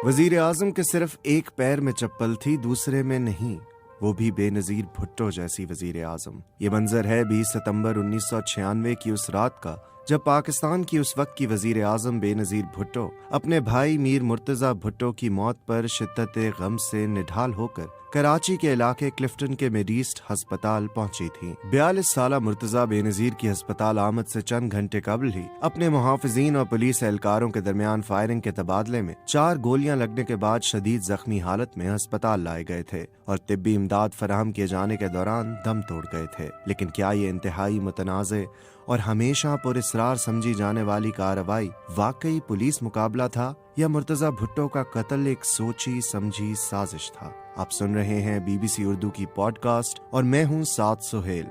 वजीर आजम के सिर्फ एक पैर में चप्पल थी, दूसरे में नहीं, वो भी बेनजीर भुट्टो जैसी वजीर आजम। ये मंजर है 20 सितंबर 1996 की उस रात का, जब पाकिस्तान की उस वक्त की वजीर आजम बेनजीर भुट्टो अपने भाई मीर मुर्तजा भुट्टो की मौत पर शिद्दत गम से निढाल होकर कराची के इलाके क्लिफ्टन के मेडीस्ट अस्पताल पहुंची थी। 42 साला मुर्तजा बेनजीर की अस्पताल आमद से चंद घंटे कबल ही अपने मुहाफिजीन और पुलिस एहलकारों के दरमियान फायरिंग के तबादले में 4 गोलियां लगने के बाद शदीद जख्मी हालत में अस्पताल लाए गए थे और तिब्बी इमदाद फराहम किए जाने के दौरान दम तोड़ गए थे। लेकिन क्या ये इंतहाई मुतनाज़े और हमेशा पुरस्रार समझी जाने वाली कार्रवाई वाकई पुलिस मुकाबला था या मुर्तजा भुट्टो का कत्ल एक सोची समझी साजिश था? आप सुन रहे हैं BBC उर्दू की पॉडकास्ट और मैं हूं साद सुहेल।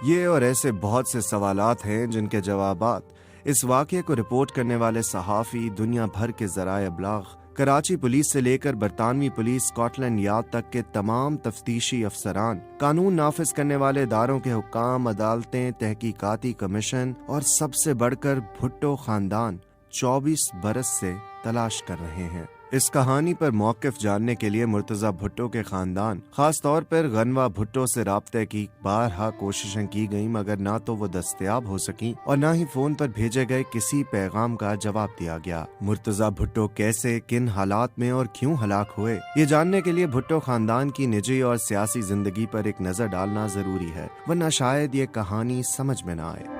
ये और ऐसे बहुत से सवालात हैं जिनके जवाबात इस वाक़ये को रिपोर्ट करने वाले सहाफ़ी, दुनिया भर के ज़राए अबलाग, कराची पुलिस से लेकर बरतानवी पुलिस, स्कॉटलैंड यार्ड तक के तमाम तफ्तीशी अफसरान, कानून नाफिज करने वाले इदारों के हुक्काम, अदालतें, तहकीकाती कमीशन और सबसे बढ़कर भुट्टो खानदान 24 बरस से तलाश कर रहे हैं। इस कहानी पर मौक़िफ़ जानने के लिए मुर्तजा भुट्टो के खानदान, खास तौर पर गनवा भुट्टो से राब्ते की बारहा कोशिशें की गईं, मगर ना तो वो दस्तयाब हो सकी और ना ही फोन पर भेजे गए किसी पैगाम का जवाब दिया गया। मुर्तजा भुट्टो कैसे, किन हालात में और क्यों हलाक हुए, ये जानने के लिए भुट्टो खानदान की निजी और सियासी जिंदगी पर एक नजर डालना जरूरी है, वरना शायद ये कहानी समझ में ना आए।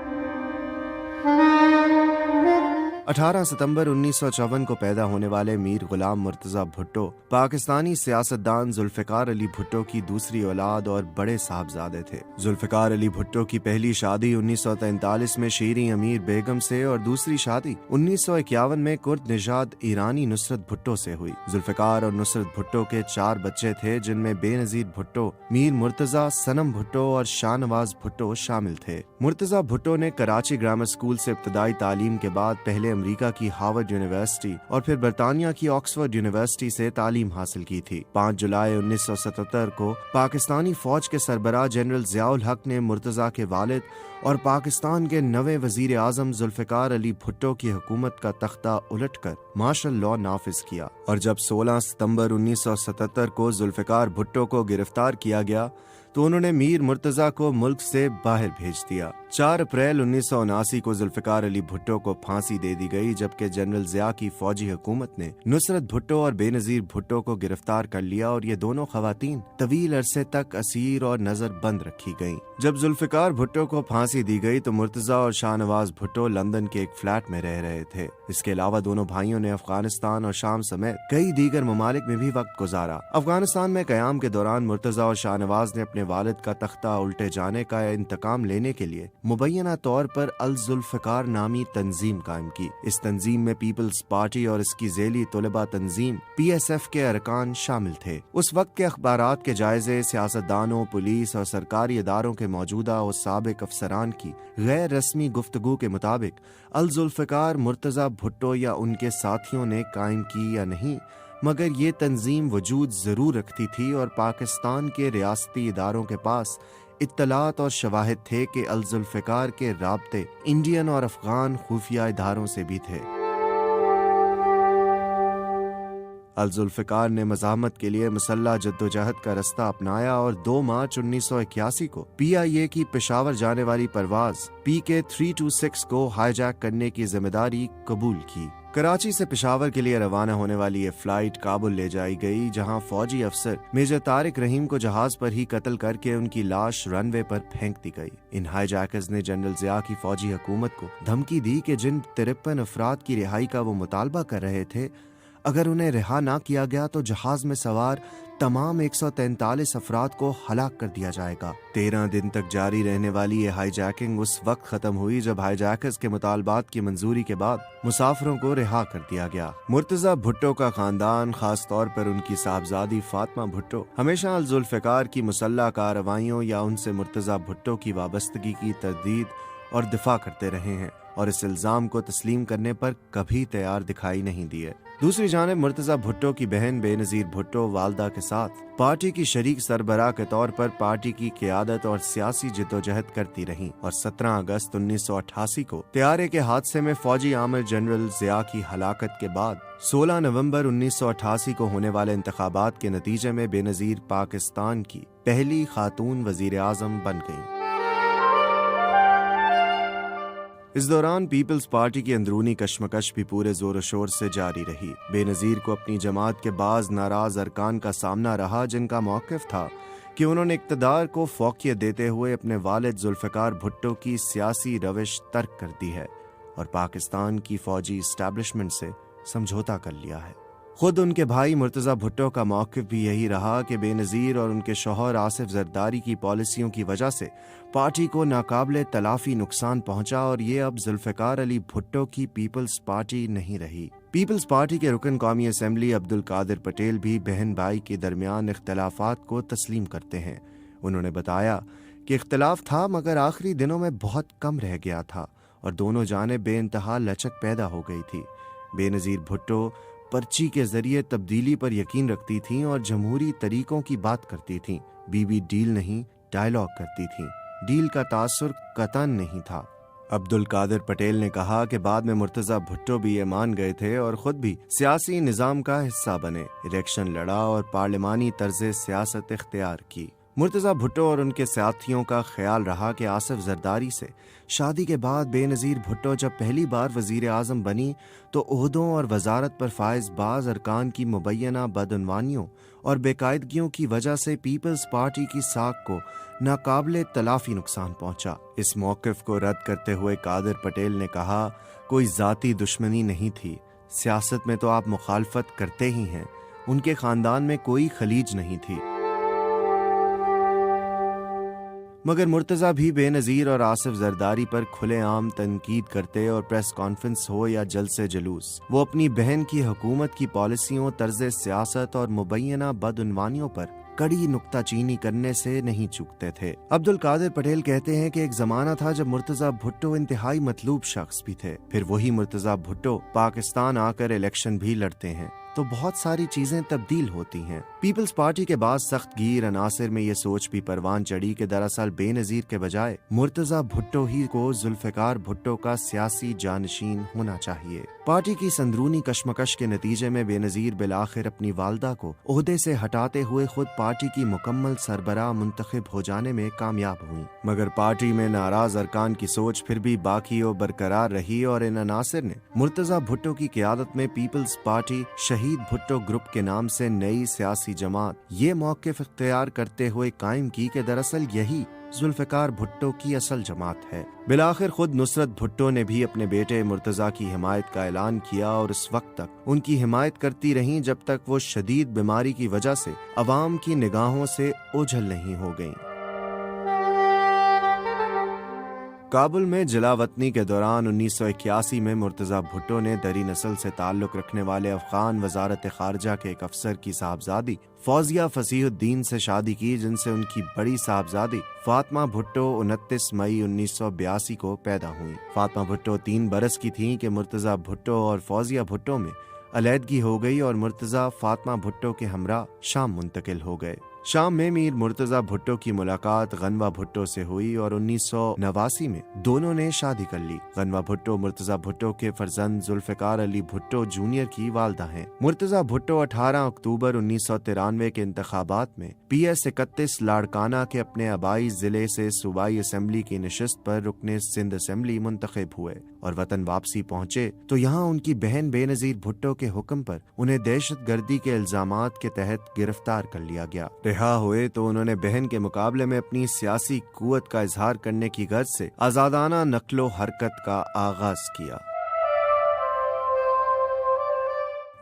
18 सितंबर 1954 को पैदा होने वाले मीर गुलाम मुर्तजा भुट्टो पाकिस्तानी सियासतदान जुल्फिकार अली भुट्टो की दूसरी औलाद और बड़े साहबजादे थे। जुल्फिकार अली भुट्टो की पहली शादी 1943 में शीरी अमीर बेगम से और दूसरी शादी 1951 में कुर्द निजाद ईरानी नुसरत भुट्टो से हुई। जुल्फिकार और नुसरत भुट्टो के 4 बच्चे थे, जिनमें बेनजीर भुट्टो, मीर मुर्तजा, सनम भुट्टो और शाहनवाज भुट्टो शामिल थे। मुर्तजा भुट्टो ने कराची ग्रामर स्कूल से इब्तदाई तालीम के बाद पहले अमेरिका की हार्वर्ड यूनिवर्सिटी और फिर बरतानिया की ऑक्सफोर्ड यूनिवर्सिटी से तालीम हासिल की थी। 5 जुलाई 1977 को पाकिस्तानी फौज के सरबराह जनरल ज़ियाउल हक ने मुर्तजा के वालिद और पाकिस्तान के नवे वजीर आजम जुल्फिकार अली भुट्टो की हुकूमत का तख्ता उलटकर मार्शल लॉ नाफिज किया और जब 16 सितंबर 1977 को जुल्फिकार भुट्टो को गिरफ्तार किया गया तो उन्होंने मीर मुर्तजा को मुल्क से बाहर भेज दिया। 4 अप्रैल 1979 को जुल्फिकार अली भुट्टो को फांसी दे दी गई, जबकि जनरल ज़िया की फौजी हुकूमत ने नुसरत भुट्टो और बेनजीर भुट्टो को गिरफ्तार कर लिया और ये दोनों खवातीन तवील अरसे तक असीर और नजर बंद रखी गयी। जब जुल्फिकार भुट्टो को फांसी दी गई तो मुर्तजा और शाहनवाज भुट्टो लंदन के एक फ्लैट में रह रहे थे। इसके अलावा दोनों भाइयों ने अफगानिस्तान और शाम समेत कई दीगर ममालिक में भी वक्त गुजारा। अफगानिस्तान में कयाम के दौरान मुर्तजा और शाहनवाज ने अपने वालिद का तख्ता उल्टे जाने का इंतकाम लेने के लिए मुबैना तौर पर अल जुल्फिकार नामी तंजीम कायम की। इस तंजीम में पीपल्स पार्टी और इसकी झेली तुलबा तंजीम PSF के अरकान शामिल थे। उस वक्त के अखबारात के जायजे, सियासतदानों, पुलिस और सरकारी इदारों के मौजूदा और साबिक अफसरान की गैर रस्मी गुफ्तगू के मुताबिक अल जुल्फिकार मुर्तजा भुट्टो या उनके साथियों ने कायम की या नहीं, मगर ये तंजीम वजूद जरूर रखती थी और पाकिस्तान के रियासती इदारों के पास इत्तलात और शवाहिद थे कि अल जुल्फिकार के राब्ते इंडियन और अफगान खुफिया इदारों से भी थे। अल जुल्फिकार ने मज़ाहमत के लिए मुसल्ला जद्दोजहद का रास्ता अपनाया और 2 मार्च 1981 को PIA की पेशावर जाने वाली परवाज PK 326 को हाईजैक करने की जिम्मेदारी कबूल की। कराची से पेशावर के लिए रवाना होने वाली ये फ्लाइट काबुल ले जाई गई, जहां फौजी अफसर मेजर तारिक रहीम को जहाज पर ही कत्ल करके उनकी लाश रनवे पर फेंक दी गई। इन हाईजैकर्स ने जनरल ज़िया की फौजी हुकूमत को धमकी दी कि जिन 53 अफराद की रिहाई का वो मुतालबा कर रहे थे, अगर उन्हें रिहा ना किया गया तो जहाज में सवार तमाम 143 अफराद को हलाक कर दिया जाएगा। 13 दिन तक जारी रहने वाली ये हाईजैकिंग उस वक्त खत्म हुई जब हाईजैकर्स के मुतालबात की मंजूरी के बाद मुसाफिरों को रिहा कर दिया गया। मुर्तजा भुट्टो का खानदान, खास तौर पर उनकी साहबजादी फातिमा भुट्टो, हमेशा अल जुल्फिकार की मुसल्लह कार्रवाइयों या उनसे मुर्तजा भुट्टो की वाबस्तगी की तरदीद और दिफा करते रहे हैं और इस इल्जाम को तस्लीम करने पर कभी तैयार दिखाई नहीं दिए। दूसरी जानिब मुर्तजा भुट्टो की बहन बेनजीर भुट्टो वालदा के साथ पार्टी की शरीक सरबराह के तौर पर पार्टी की क़यादत और सियासी जिद्दोजहद करती रहीं और 17 अगस्त 1988 को तैयारे के हादसे में फौजी आमिर जनरल ज़िया की हलाकत के बाद 16 नवंबर 1988 को होने वाले इंतखाबात के नतीजे में बेनजीर पाकिस्तान की पहली खातून वजीर आज़म बन गईं। इस दौरान पीपल्स पार्टी की अंदरूनी कश्मकश भी पूरे जोर शोर से जारी रही। बेनजीर को अपनी जमात के बाज नाराज अरकान का सामना रहा, जिनका मौक़िफ़ था कि उन्होंने इक़्तिदार को फ़ौक़ियत देते हुए अपने वालिद जुल्फ़िकार भुट्टो की सियासी रविश तर्क कर दी है और पाकिस्तान की फ़ौजी इस्टेब्लिशमेंट से समझौता कर लिया है। खुद उनके भाई मुर्तज़ा भुट्टो का मौक़िफ़ भी यही रहा कि बेनज़ीर और उनके शौहर आसिफ ज़रदारी की पॉलिसियों की वजह से पार्टी को नाकाबिले तलाफ़ी नुकसान पहुंचा और ये अब जुल्फ़िकार अली भुट्टो की पीपल्स पार्टी नहीं रही। पीपल्स पार्टी के रुकन कौमी असम्बली अब्दुल कादिर पटेल भी बहन भाई के दरमियान इख्तलाफात को तस्लीम करते हैं। उन्होंने बताया कि इख्तलाफ था मगर आखिरी दिनों में बहुत कम रह गया था और दोनों जाने बेइंतहा लचक पैदा हो गई थी। बेनज़ीर भुट्टो पर्ची के जरिए तब्दीली पर यकीन रखती थीं और जमहूरी तरीकों की बात करती थीं। बीबी डील नहीं डायलॉग करती थीं। डील का तासुर कतन नहीं था। अब्दुल कादिर पटेल ने कहा कि बाद में मुर्तज़ा भुट्टो भी ये मान गए थे और खुद भी सियासी निज़ाम का हिस्सा बने, इलेक्शन लड़ा और पार्लिमानी तर्ज सियासत इख्तियार की। मुर्तज़ा भुट्टो और उनके साथियों का ख्याल रहा कि आसिफ ज़रदारी से शादी के बाद बेनज़ीर भुट्टो जब पहली बार वज़ीर आज़म बनी तो ओहदों और वजारत पर फायज बाज अरकान की मुबैना बदअनवानियों और बेकायदगियों की वजह से पीपल्स पार्टी की साख को नाकाबिले तलाफ़ी नुकसान पहुंचा। इस मौक़िफ़ को रद्द करते हुए कादिर पटेल ने कहा, कोई ज़ाती दुश्मनी नहीं थी, सियासत में तो आप मुखालफत करते ही हैं। उनके ख़ानदान में कोई खलीज नहीं थी। मगर मुर्तज़ा भी बेनज़ीर और आसिफ ज़रदारी पर खुलेआम तनकीद करते और प्रेस कॉन्फ्रेंस हो या जलसे जुलूस, वो अपनी बहन की हुकूमत की पॉलिसियों, तर्ज सियासत और मुबैना बदउनवानियों पर कड़ी नुक्ताचीनी करने से नहीं चूकते थे। अब्दुल कादिर पटेल कहते हैं कि एक जमाना था जब मुर्तज़ा भुट्टो इंतहाई मतलूब शख्स भी थे। फिर वही मुर्तज़ा भुट्टो पाकिस्तान आकर इलेक्शन भी लड़ते हैं तो बहुत सारी चीजें तब्दील होती हैं। पीपल्स पार्टी के बाद सख्त गिर अनासिर में यह सोच भी परवान चढ़ी कि दरअसल बेनज़ीर के बजाय मुर्तज़ा भुट्टो ही को जुल्फ़िकार भुट्टो का सियासी जानशीन होना चाहिए। पार्टी की संदरूनी कश्मकश के नतीजे में बेनज़ीर बिलाखिर अपनी वालदा को ओहदे से हटाते हुए खुद पार्टी की मुकम्मल सरबराह मुंतखब हो जाने में कामयाब हुई। मगर पार्टी में नाराज अरकान की सोच फिर भी बाकी और बरकरार रही और इन अनासिर ने मुर्तज़ा भुट्टो की क़यादत में पीपल्स पार्टी शहीद भुट्टो ग्रुप के नाम से नई सियासी जमात ये मौक़िफ़ इख्तियार करते हुए कायम की कि दरअसल यही जुल्फ़िकार भुट्टो की असल जमात है। बिलाखिर खुद नुसरत भुट्टो ने भी अपने बेटे मुर्तज़ा की हिमायत का ऐलान किया और इस वक्त तक उनकी हिमायत करती रहीं जब तक वो शदीद बीमारी की वजह से अवाम की निगाहों से ओझल नहीं हो गईं। काबुल में जलावतनी के दौरान 1981 में मुर्तज़ा भुट्टो ने दरी नस्ल से ताल्लुक़ रखने वाले अफ़गान वज़ारत ख़ारजा के एक अफसर की साहबजादी फौजिया फसीहुद्दीन से शादी की, जिनसे उनकी बड़ी साहबजादी फातिमा भुट्टो 29 मई 1982 को पैदा हुई। फातिमा भुट्टो 3 बरस की थीं कि मुर्तज़ा भुट्टो और फौजिया भुट्टो में अलहदगी हो गई और मुर्तज़ा फातिमा भुट्टो के हमरा शाम मुंतकिल हो गए। शाम में मीर मुर्तज़ा भुट्टो की मुलाकात गनवा भुट्टो से हुई और 1989 में दोनों ने शादी कर ली। गनवा भुट्टो मुर्तज़ा भुट्टो के फर्जंद जुल्फ़िकार अली भुट्टो जूनियर की वालदा हैं। मुर्तज़ा भुट्टो 18 अक्टूबर 1993 के इंतखाबात में PS 31 लाड़काना के अपने आबाई जिले से सूबाई असम्बली की नशिस्त पर रुकने सिंध असम्बली मुंतखब हुए और वतन वापसी पहुंचे तो यहाँ उनकी बहन बेनज़ीर भुट्टो के हुक्म पर उन्हें दहशत गर्दी के इल्जामात के तहत गिरफ्तार कर लिया गया। रिहा हुए तो उन्होंने बहन के मुकाबले में अपनी सियासी कुव्वत का इजहार करने की गर्ज से आजादाना नक्लो हरकत का आगाज किया।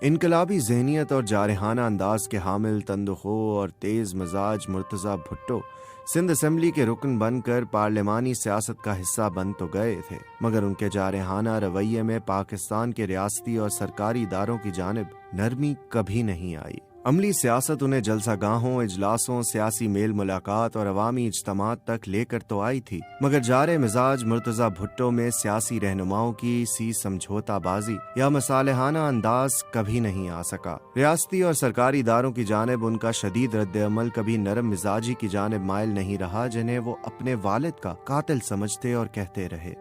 इनकलाबी ज़हनियत और जारहाना अंदाज के हामिल तंदुखो और तेज मजाज मुर्तज़ा भुट्टो सिंध असम्बली के रुकन बनकर पार्लिमानी सियासत का हिस्सा बन तो गए थे, मगर उनके जारहाना रवैये में पाकिस्तान के रियासती और सरकारी इदारों की जानिब नरमी कभी नहीं आई। अमली सियासत उन्हें जलसागाहों, इजलासों, सियासी मेल मुलाकात और अवामी इज्तिमात तक लेकर तो आई थी, मगर जारे मिजाज मुर्तजा भुट्टो में सियासी रहनुमाओं की सी समझौताबाजी या मसालेहाना अंदाज कभी नहीं आ सका। रियासती और सरकारी इदारों की जानिब उनका शदीद रद्द-ए-अमल कभी नरम मिजाजी की जानिब माइल नहीं रहा, जिन्हें वो अपने वालिद का कातिल समझते और कहते रहे।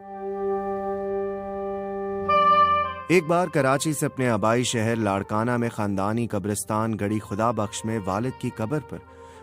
एक बार कराची से अपने आबाई शहर लाड़काना में खानदानी कब्रिस्तान गड़ी खुदा बख्श में वालिद की कब्र पर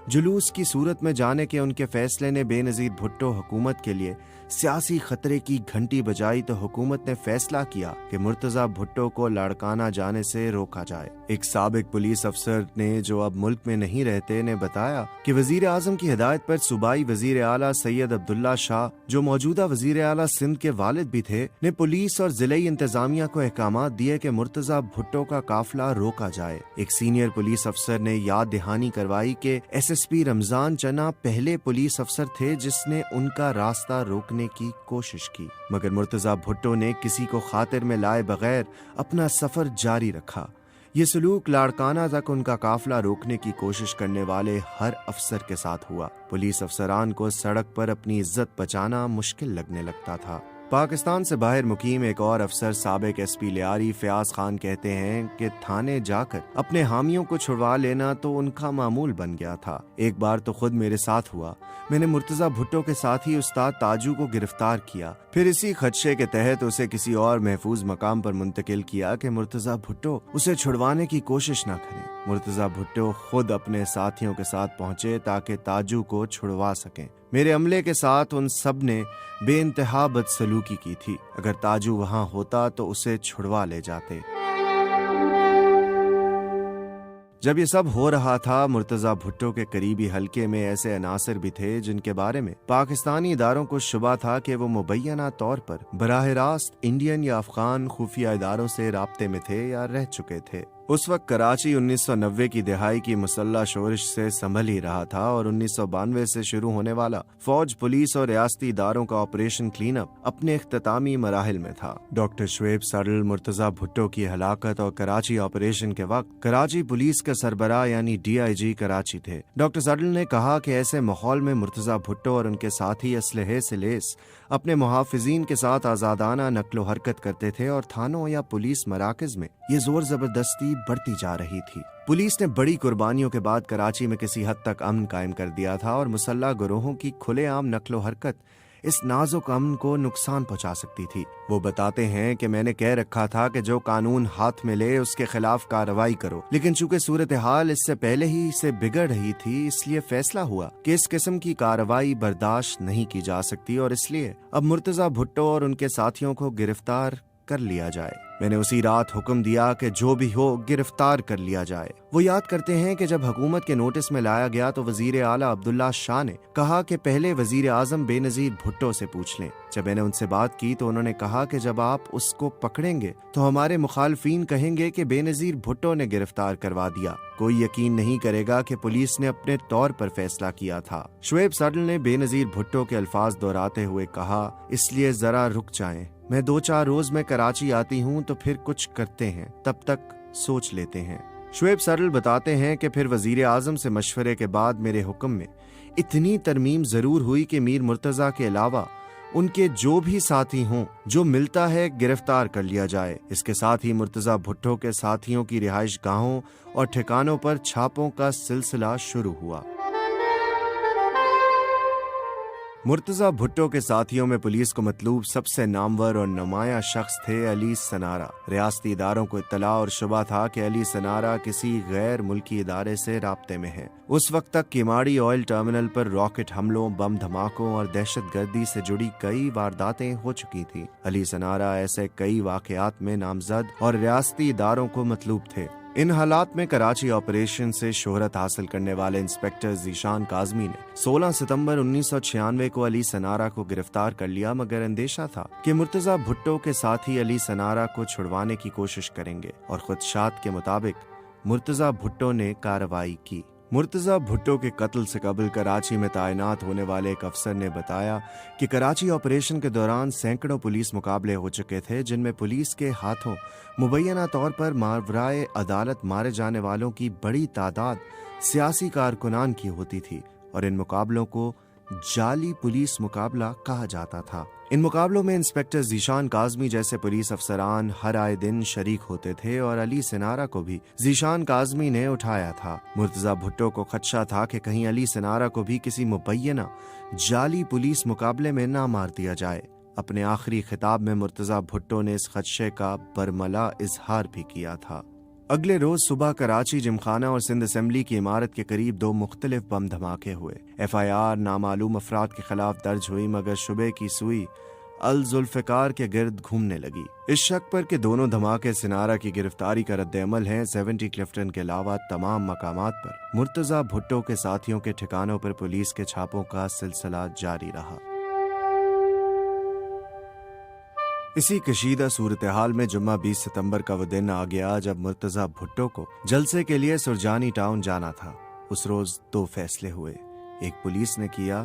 जुलूस की सूरत में जाने के उनके फैसले ने बेनजीर भुट्टो हुकूमत के लिए सियासी खतरे की घंटी बजाई, तो हुकूमत ने फैसला किया कि मुर्तजा भुट्टो को लाड़काना जाने से रोका जाए। एक साबिक पुलिस अफसर ने, जो अब मुल्क में नहीं रहते, ने बताया कि वजीर आजम की हिदायत पर सूबाई वजीर आला सैयद अब्दुल्ला शाह, जो मौजूदा वजीर आला सिंध के वालिद भी थे, ने पुलिस और जिले इंतजामिया को अहकामात दिए कि मुर्तजा भुट्टो का काफिला रोका जाए। एक सीनियर पुलिस अफसर ने याद दहानी करवाई कि SSP रमजान चना पहले पुलिस अफसर थे जिसने उनका रास्ता रोकने की कोशिश की, मगर मुर्तजा भुट्टो ने किसी को खातिर में लाए बगैर अपना सफर जारी रखा। ये सलूक लाड़काना तक उनका काफिला रोकने की कोशिश करने वाले हर अफसर के साथ हुआ। पुलिस अफसरान को सड़क पर अपनी इज्जत बचाना मुश्किल लगने लगता था। पाकिस्तान से बाहर मुकीम एक और अफसर साबिक SP लियारी फयाज खान कहते हैं कि थाने जाकर अपने हामियों को छुड़वा लेना तो उनका मामूल बन गया था। एक बार तो खुद मेरे साथ हुआ। मैंने मुर्तजा भुट्टो के साथी उस्ताद ताजू को गिरफ्तार किया, फिर इसी खदशे के तहत उसे किसी और महफूज मकाम पर मुंतकिल किया कि मुर्तजा भुट्टो उसे छुड़वाने की कोशिश न करें। मुर्तजा भुट्टो खुद अपने साथियों के साथ पहुंचे ताकि ताजू को छुड़वा सकें। मेरे अमले के साथ उन सब ने बेइंतहा बदसलूकी की थी। अगर ताजू वहां होता तो उसे छुड़वा ले जाते। जब ये सब हो रहा था, मुर्तजा भुट्टो के करीबी हलके में ऐसे अनासर भी थे जिनके बारे में पाकिस्तानी इदारों को शुबा था कि वो मुबैना तौर पर बराह रास्त इंडियन या अफगान खुफिया इदारों से राब्ते में थे या रह चुके थे। उस वक्त कराची 1990 की दिहाई की मुसल्ला शोरिश से संभल ही रहा था और 1992 से शुरू होने वाला फौज, पुलिस और रियासती इदारों का ऑपरेशन क्लीन अप अपने इख्तितामी मराहिल में था। डॉक्टर शुएब सडल मुर्तजा भुट्टो की हलाकत और कराची ऑपरेशन के वक्त कराची पुलिस के सरबराह यानी DIG कराची थे। डॉक्टर सडल ने कहा कि ऐसे माहौल में मुर्तजा भुट्टो और उनके साथी असलहे से लेस अपने मुहाफिजीन के साथ आजादाना नक्लो हरकत करते थे और थानों या पुलिस मराकज में ये जोर जबरदस्ती बढ़ती जा रही थी। पुलिस ने बड़ी कुर्बानियों के बाद कराची में किसी हद तक अमन कायम कर दिया था और मुसल्ला गिरोहों की खुलेआम नक्लो हरकत इस नाजुक अमन को नुकसान पहुंचा सकती थी। वो बताते हैं कि मैंने कह रखा था कि जो कानून हाथ में ले उसके खिलाफ कार्रवाई करो, लेकिन चूंकि सूरत हाल इससे पहले ही से बिगड़ रही थी, इसलिए फैसला हुआ कि इस किस्म की कार्रवाई बर्दाश्त नहीं की जा सकती और इसलिए अब मुर्तजा भुट्टो और उनके साथियों को गिरफ्तार कर लिया जाए। मैंने उसी रात हुक्म दिया कि जो भी हो गिरफ्तार कर लिया जाए। वो याद करते हैं कि जब हुकूमत के नोटिस में लाया गया तो वजीर आला अब्दुल्ला शाह ने कहा कि पहले वजीर आजम बेनजीर भुट्टो से पूछ लें। जब मैंने उनसे बात की तो उन्होंने कहा कि जब आप उसको पकड़ेंगे तो हमारे मुखालफीन कहेंगे कि बेनजीर भुट्टो ने गिरफ्तार करवा दिया। कोई यकीन नहीं करेगा कि पुलिस ने अपने तौर पर फैसला किया था। शुएब सडल ने बेनजीर भुट्टो के अल्फाज दोहराते हुए कहा, इसलिए जरा रुक जाएं, मैं 2-4 रोज में कराची आती हूँ तो फिर कुछ करते हैं, तब तक सोच लेते हैं। शुएब सडल बताते हैं कि फिर वजीर आजम से मशवरे के बाद मेरे हुक्म में इतनी तरमीम जरूर हुई कि मीर मुर्तजा के अलावा उनके जो भी साथी हों, जो मिलता है गिरफ्तार कर लिया जाए। इसके साथ ही मुर्तजा भुट्टो के साथियों की रिहाइश गाहों और ठिकानों पर छापों का सिलसिला शुरू हुआ। मुर्तजा भुट्टो के साथियों में पुलिस को मतलूब सबसे नामवर और नुमाया शख्स थे अली सनारा। रियासती इदारों को इत्तला और शुबा था कि अली सनारा किसी गैर मुल्की इदारे से राब्ते में है। उस वक्त तक किमाड़ी ऑयल टर्मिनल पर रॉकेट हमलों, बम धमाकों और दहशतगर्दी से जुड़ी कई वारदातें हो चुकी थी। अली सनारा ऐसे कई वाकयात में नामजद और रियासती इदारों को मतलूब थे। इन हालात में कराची ऑपरेशन से शोहरत हासिल करने वाले इंस्पेक्टर जीशान काजमी ने 16 सितंबर 1996 को अली सनारा को गिरफ्तार कर लिया, मगर अंदेशा था कि मुर्तजा भुट्टो के साथी अली सनारा को छुड़वाने की कोशिश करेंगे और खुदशात के मुताबिक मुर्तजा भुट्टो ने कार्रवाई की। मुर्तज़ा भुट्टो के कत्ल से कबल कराची में तैनात होने वाले एक अफसर ने बताया कि कराची ऑपरेशन के दौरान सैकड़ों पुलिस मुकाबले हो चुके थे, जिनमें पुलिस के हाथों मुबैना तौर पर मावराए अदालत मारे जाने वालों की बड़ी तादाद सियासी कारकुनान की होती थी और इन मुकाबलों को जाली पुलिस मुकाबला कहा जाता था। इन मुकाबलों में इंस्पेक्टर जीशान काजमी जैसे पुलिस अफसरान हर आए दिन शरीक होते थे और अली सिनारा को भी जीशान काजमी ने उठाया था। मुर्तज़ा भुट्टो को खदशा था कि कहीं अली सिनारा को भी किसी मुबैना जाली पुलिस मुकाबले में ना मार दिया जाए। अपने आखिरी खिताब में मुर्तज़ा भुट्टो ने इस खदशे का बरमला इजहार भी किया था। अगले रोज सुबह कराची जिमखाना और सिंध असेंबली की इमारत के करीब दो मुख्तलिफ बम धमाके हुए। FIR नामालूम अफराद के खिलाफ दर्ज हुई, मगर शुबे की सुई अल जुल्फ़िकार के गिर्द घूमने लगी। इस शक पर कि दोनों धमाके सिनारा की गिरफ्तारी का रद्द-ए-अमल हैं, 70 क्लिफ्टन के अलावा तमाम मकामात पर मुर्तज़ा भुट्टो के साथियों के ठिकानों पर पुलिस के छापों का सिलसिला जारी रहा। इसी कशीदा सूरत हाल में जुम्मा 20 सितंबर का वो दिन आ गया जब मुर्तज़ा भुट्टो को जलसे के लिए सुरजानी टाउन जाना था। उस रोज दो फैसले हुए, एक पुलिस ने किया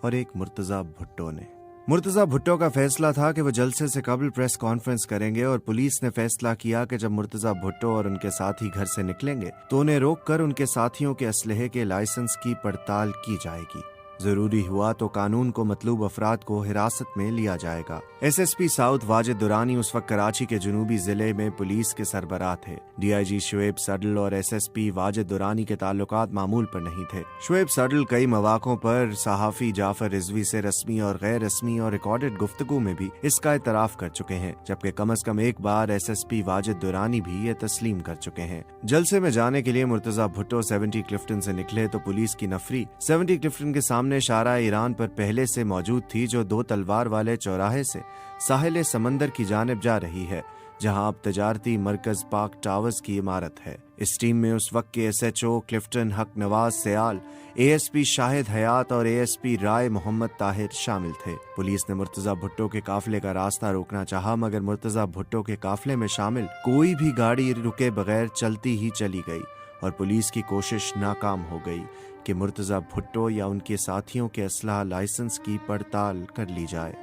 और एक मुर्तज़ा भुट्टो ने। मुर्तज़ा भुट्टो का फैसला था कि वो जलसे से कबल प्रेस कॉन्फ्रेंस करेंगे और पुलिस ने फैसला किया कि जब मुर्तज़ा भुट्टो और उनके साथी घर से निकलेंगे तो उन्हें रोककर उनके साथियों के असलहे के लाइसेंस की पड़ताल की जाएगी। जरूरी हुआ तो कानून को मतलूब अफराद को हिरासत में लिया जाएगा। SSP साउथ वाजिद दुरानी उस वक्त कराची के जुनूबी जिले में पुलिस के सरबराह थे। DIG शुएब सडल और SSP वाजिद दुरानी के ताल्लुकात मामूल पर नहीं थे। शुएब सडल कई मौक़ों पर सहाफ़ी जाफर रिजवी से रस्मी और गैर रस्मी और रिकॉर्डेड गुफ्तगू में भी इसका इतराफ कर चुके हैं, जबकि कम अज कम एक बार SSP वाजिद दुरानी भी ये तस्लीम कर चुके हैं। जलसे में जाने के लिए मुर्तज़ा भुट्टो 70 क्लिफ्टन से निकले तो पुलिस की नफरी 70 क्लिफ्टन के सामने शारा ईरान पर पहले से मौजूद थी, जो दो तलवार वाले चौराहे से साहिल समंदर की जानिब जा रही है, जहां अब तजारती मरकज पाक टावर्स की इमारत है। इस टीम में उस वक्त के SHO क्लिफ्टन हक नवाज सयाल, ASP शाहिद हयात और ASP राय मोहम्मद ताहिर शामिल थे। पुलिस ने मुर्तज़ा भुट्टो के काफिले का रास्ता रोकना चाहा, मगर मुर्तज़ा भुट्टो के काफिले में शामिल कोई भी गाड़ी रुके बगैर चलती ही चली गई और पुलिस की कोशिश नाकाम हो गई कि मुर्तज़ा भुट्टो या उनके साथियों के असलहा लाइसेंस की पड़ताल कर ली जाए।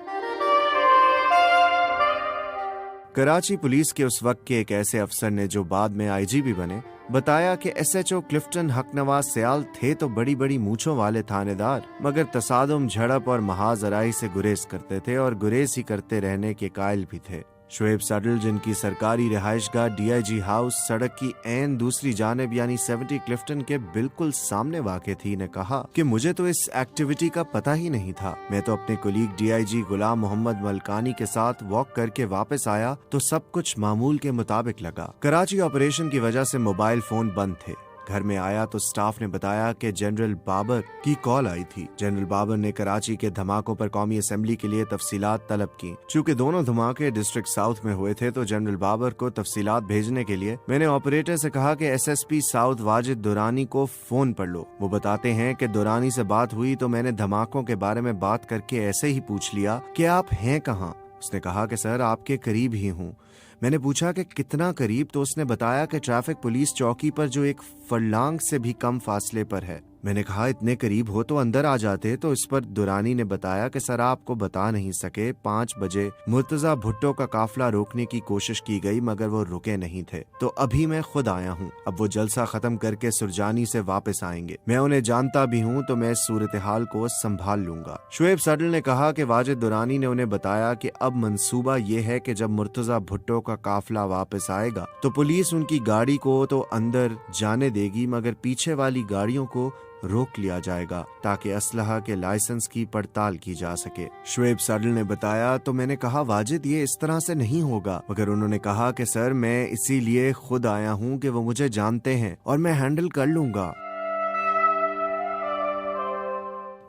कराची पुलिस के उस वक्त के एक ऐसे अफसर ने, जो बाद में IGP बने, बताया कि SHO क्लिफ्टन हक नवाज सयाल थे तो बड़ी बड़ी मूंछों वाले थानेदार, मगर तसादुम, झड़प और महाजराई से गुरेज करते थे और गुरेज ही करते रहने के कायल भी थे। शुएब सडल, जिनकी सरकारी रिहाइशगाह DIG हाउस सड़क की ऐन दूसरी जानिब यानी 70 क्लिफ्टन के बिल्कुल सामने वाक़े थी, ने कहा कि मुझे तो इस एक्टिविटी का पता ही नहीं था। मैं तो अपने कोलीग DIG गुलाम मोहम्मद मलकानी के साथ वॉक करके वापस आया तो सब कुछ मामूल के मुताबिक लगा। कराची ऑपरेशन की वजह से मोबाइल फोन बंद थे। घर में आया तो स्टाफ ने बताया कि जनरल बाबर की कॉल आई थी। जनरल बाबर ने कराची के धमाकों पर कौमी असेंबली के लिए तफसीलात तलब की। चूँकि दोनों धमाके डिस्ट्रिक्ट साउथ में हुए थे तो जनरल बाबर को तफसीलात भेजने के लिए मैंने ऑपरेटर से कहा कि SSP साउथ वाजिद दुरानी को फोन पर लो। वो बताते हैं कि दुरानी से बात हुई तो मैंने धमाकों के बारे में बात करके ऐसे ही पूछ लिया कि आप हैं कहाँ। उसने कहा कि सर आपके करीब ही हूँ। मैंने पूछा कि कितना करीब, तो उसने बताया कि ट्रैफिक पुलिस चौकी पर जो एक फरलांग से भी कम फासले पर है। मैंने कहा इतने करीब हो तो अंदर आ जाते, तो इस पर दुरानी ने बताया कि सर आपको बता नहीं सके, 5 बजे मुर्तज़ा भुट्टो का काफिला रोकने की कोशिश की गई मगर वो रुके नहीं थे, तो अभी मैं खुद आया हूँ। अब वो जलसा खत्म करके सुरजानी से वापस आएंगे। मैं उन्हें जानता भी हूँ तो मैं इस सूरत हाल को संभाल लूंगा। शुएब सडल ने कहा कि वाजिद दुरानी ने उन्हें बताया कि अब मंसूबा ये है कि जब मुर्तज़ा भुट्टो का काफिला वापस आएगा तो पुलिस उनकी गाड़ी को तो अंदर जाने देगी मगर पीछे वाली गाड़ियों को रोक लिया जाएगा ताकि असलहा के लाइसेंस की पड़ताल की जा सके। शुएब सडल ने बताया तो मैंने कहा वाजिद ये इस तरह से नहीं होगा, मगर उन्होंने कहा कि सर मैं इसीलिए खुद आया हूँ कि वो मुझे जानते हैं और मैं हैंडल कर लूंगा।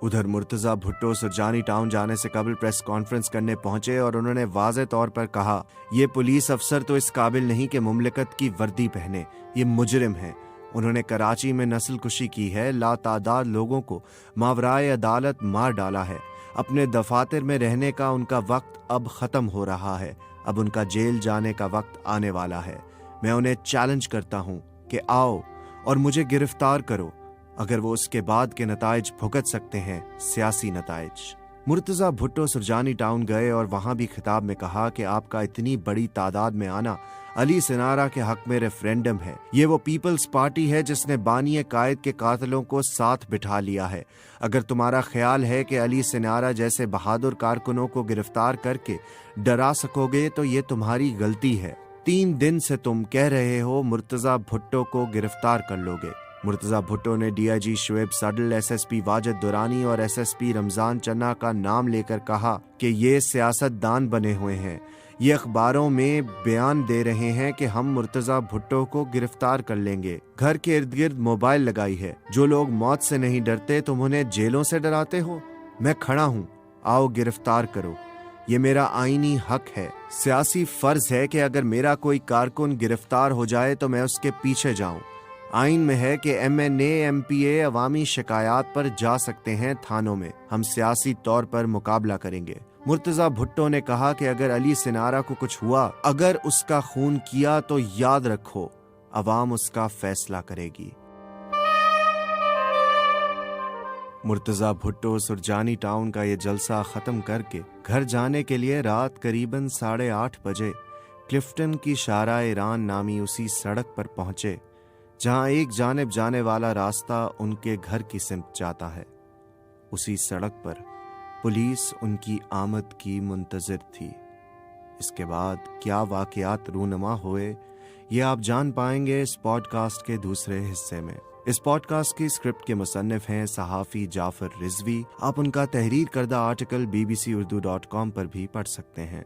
उधर मुर्तज़ा भुट्टो सुरजानी टाउन जाने से कबल प्रेस कॉन्फ्रेंस करने पहुंचे और उन्होंने वाज़े तौर पर कहा ये पुलिस अफसर तो इस काबिल नहीं कि मुमलिकत की वर्दी पहने, ये मुजरिम है। उन्होंने कराची में नस्ल कुशी की है, लातादाद लोगों को मावराए अदालत मार डाला है। अपने दफातर में रहने का उनका वक्त अब ख़त्म हो रहा है, अब उनका जेल जाने का वक्त आने वाला है। मैं उन्हें चैलेंज करता हूँ कि आओ और मुझे गिरफ्तार करो, अगर वो उसके बाद के नताइज भुगत सकते हैं, सियासी नताइज। मुर्तजा भुट्टो सुरजानी टाउन गए और वहां भी खिताब में कहा कि आपका इतनी बड़ी तादाद में आना अली सिनारा के हक में रेफरेंडम है। ये वो पीपल्स पार्टी है जिसने बानी कायद के कातलों को साथ बिठा लिया है। अगर तुम्हारा ख्याल है कि अली सिनारा जैसे बहादुर कारकुनों को गिरफ्तार करके डरा सकोगे तो ये तुम्हारी गलती है। 3 दिन से तुम कह रहे हो मुर्तजा भुट्टो को गिरफ्तार कर लोगे। मुर्तजा भुट्टो ने डीआईजी शुएब सडल, एसएसपी वाजिद दुरानी और एसएसपी रमजान चन्ना का नाम लेकर कहा कि ये सियासतदान बने हुए हैं। ये अखबारों में बयान दे रहे हैं कि हम मुर्तजा भुट्टो को गिरफ्तार कर लेंगे। घर के इर्द गिर्द मोबाइल लगाई है। जो लोग मौत से नहीं डरते तुम उन्हें जेलों से डराते हो। मैं खड़ा हूँ, आओ गिरफ्तार करो। ये मेरा आईनी हक है, सियासी फर्ज है कि अगर मेरा कोई कारकुन गिरफ्तार हो जाए तो मैं उसके पीछे जाऊं। आइन में है कि एमएनए एमपीए अवामी शिकायत पर जा सकते हैं थानों में। हम सियासी तौर पर मुकाबला करेंगे। मुर्तजा भुट्टो ने कहा कि अगर अली सिनारा को कुछ हुआ, अगर उसका खून किया तो याद रखो अवाम उसका फैसला करेगी। मुर्तजा भुट्टो सुरजानी टाउन का ये जलसा खत्म करके घर जाने के लिए रात करीबन 8:30 बजे क्लिफ्टन की शारा ईरान नामी उसी सड़क पर पहुंचे जहां एक जानिब जाने वाला रास्ता उनके घर की सिमत जाता है। उसी सड़क पर पुलिस उनकी आमद की मुंतजिर थी। इसके बाद क्या वाकयात रूनमा हुए ये आप जान पाएंगे इस पॉडकास्ट के दूसरे हिस्से में। इस पॉडकास्ट की स्क्रिप्ट के मुसन्निफ हैं सहाफ़ी जाफर रिजवी। आप उनका तहरीर करदा आर्टिकल bbcurdu.com पर भी पढ़ सकते हैं।